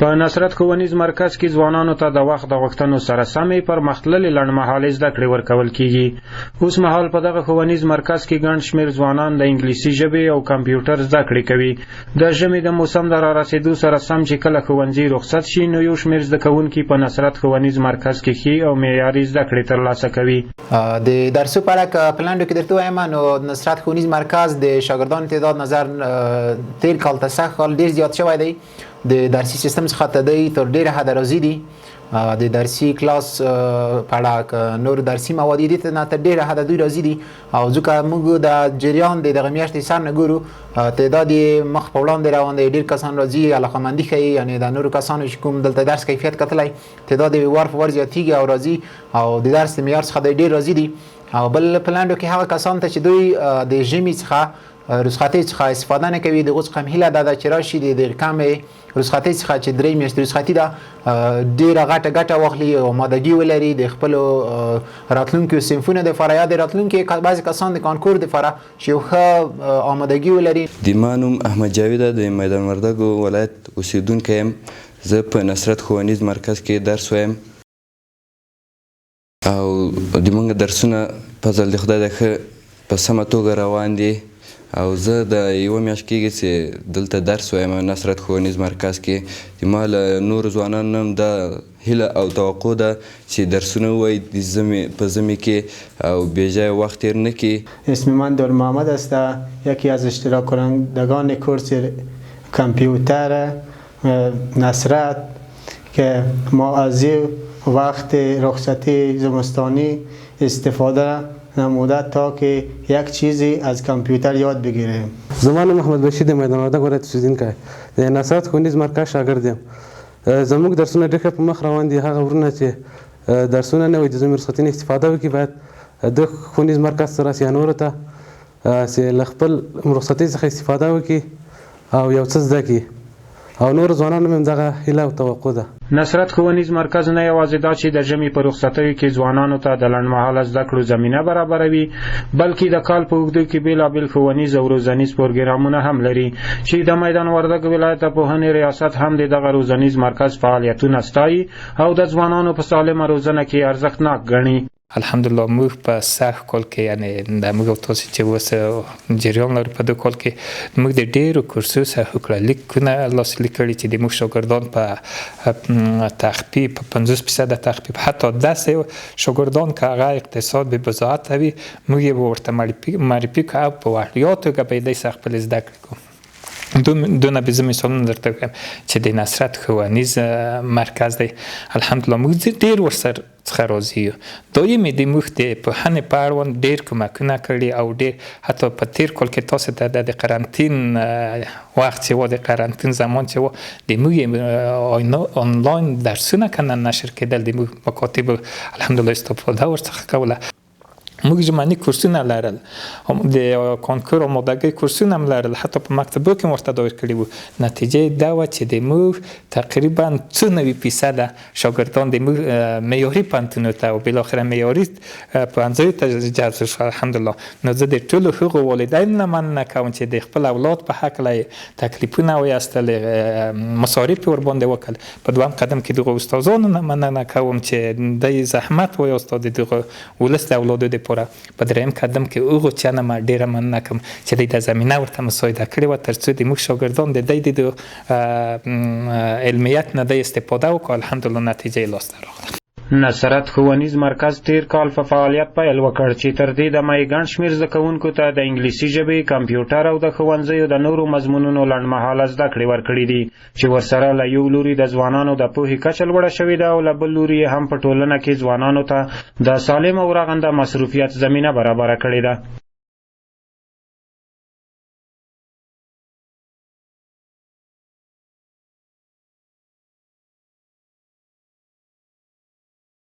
په نصرت ښوونیز مرکز کې ځوانانو ته د وخت د غوښتنو سره سمې پرمختللې لنډمهالې زده کړې ورکول کیږي. اوس مهال په دغه ښوونیز مرکز کې ګڼ شمېر ځوانان د انګلیسي ژبې او کمپیوټر زده کړې کوي. د ژمي د موسم د رارسېدو سره سم چې کله ښوونځي رخصت شي نو یو شمېر زده کوونکي په نصرت ښوونیز مرکز کې ښې او معیاري زده کړې ترلاسه کوي. د درسو په اړه که په لنډو کې درته ووایم نو نصرت ښوونیز مرکز د شاګردانو تعداد نظر تیر کال ته سږ کال ډېر زیات شوی دی. د درسي سیستم څخه ته دی تر ډېره حده راضي دي. د درسي کلاس په اړه نور درسي مواد دي ته نه تر ډېره حده دوی راضي دي او ځکه موږ د جریان د دغه میاشتې سر نه ګورو تعداد یې مخ په وړاندې روان دی. ډېر کسان راځي علاقهمندي ښیي یعنې د نورو کسانو چې کوم دلته درس کیفیت کتلی تعداد یې ور په ور زیاتېږي او راځي او د درس د معیار څخه دی ډېر راضي دي. او بل په لنډو کې هغه کسان ته چې دوی د ژمي څخه رخصتۍ څخه استفاده نه کوي دغه څخه هیله ده چې راشي د کمې رخصتۍ څخه چې 3 میاشتې رخصتي ده ډېره غټه ګټه واخلي او آمادګي ولري د خپلو راتلونکو صنفونو دپاره یا د راتلونکي بعضې کسان د کانکور دپاره چې یو ښه آمادګي ولري. د ما نوم احمد جاوید د میدان وردګو ولایت اوسیدونکی یم. زه په نصرت ښوونیز مرکز کې درس وایم او د موږ درسونه په فضل د خدای د ښه په سمه توګه روان دي او زه د یوه میاشت کېږي چې دلته درس وایم نصرت ښوونیز مرکز کې. د ما له نورو ځوانانو هم دا هیله او توقع ده چې درسونه ووایي په ژمي کې او بی‌جای وقت تیر نکړي. اسم من دار محمد است. یکی از اشتراک کنندگان کورس کامپیوتر نصرت که ما از وقت رخصتی زمستانی استفاده نموده تا که یک چیزی از کامپیوتر یاد بگیریم. زمان محمد بشیر د میدان وردګ ولایت اوسیدونکی د نصرت ښوونیز مرکز شاګرد یم. زموږ درسونه ډېر ښه په مخ روان دي. هغه ورونه چې درسونه نه وي د ژمي رخصتۍ نه استفاده وکړي باید د ښوونیز مرکز ته راسي یا نورو ته چې له خپل رخصتۍ څخه استفاده وکړي او یو څه زده کړي او نور ځوانانو هم دغه هیله او توقع ده. نصرت ښوونیز مرکز نه یوازې دا چې د ژمي په رخصتیو کې ځوانانو ته د لنډمهاله زده کړو زمینه برابروي بلکې د کال په اوږدو کې بېلابېل ښوونیز او روزنیز پروګرامونه هم لري چې د میدان وردګ ولایت د پوهنې ریاست هم د دغه روزنیز مرکز فعالیتونه ستایي او د ځوانانو په سالمه روزنه کې ارزښتناک ګڼي. الحمدلله موږ په سږ کال کې یعنې د موږ او تاسو چې اوس جریان لرو په دې کال کې موږ د ډېرو کورسو څخه لیکونه لاسلیک کړي چې د موږ شاګردان په تخفیف په 50% تخفیف حتی 10 شاګردان که هغه اقتصاد به بضاعت وي موږ یې ورته معرفي کوو او په وړیا توګه به یې دی څخه خپل زده کړې کوو. دونه به زه مثالونه درته وکړم چې د نصرت ښوونیز مرکز دی الحمدلله موږ ډېر ورسره څخه راضي یو. دایم یې د موږ د پوهنې په اړوند ډېر کومکونه کړي او ډېر حتی په تېر کال کې تاسو ته د قرنطین وخت چې و د قرنطین زمان چې و د موږ آنلاین درسونه که نشر کېدل د موږ مکاتب الحمدلله استفاده ورڅخه کوله. موږ ژمني کورسونه لرل د کانکور آمادګۍ کورسونه هم لرل حتی په مکتبو کې ورته دایر کړي وو. نتیجه یې دا وه چې د موږ تقریبا 90% شاګردان د موږ معیاري پوهنتونو ته او بالاخره معیاري پوهنځیو ته جذب شول الحمدلله. نو زه د ټولو هغو والدینو نه مننه کوم چې د خپل اولاد په هکله یې تکلیفونه وایستل مصارف یې ورباندې وکړل. په دویم قدم کې دغو استادانو نه مننه کوم چې دی زحمت وایستاد د دغه ولس د اولادو د په دریم قدم کې هغو چا نه ما ډېره مننه کوم چې دوی د زمینه ورته مساعده کړې وه تر څو د موږ شاګردان د دوی د علمیت نه دی استفاده وکړو. الحمدلله نتیجه یې لاسته راغله. نصرت ښوونیز مرکز تیر کال په فعالیت پیل وکړ چې تر دې دمه یې ګڼ شمېر زده کوونکو ته د انګلیسي ژبې کمپیوټر او د ښوونځیو د نورو مضمونونو لنډمهاله زده کړې ورکړي دي چې ورسره له یو لوري د ځوانانو د پوهې کچه لوړه شوې ده او له بل لوري یې هم په ټولنه کې ځوانانو ته د سالم او رغنده مصروفیت زمینه برابره کړې ده.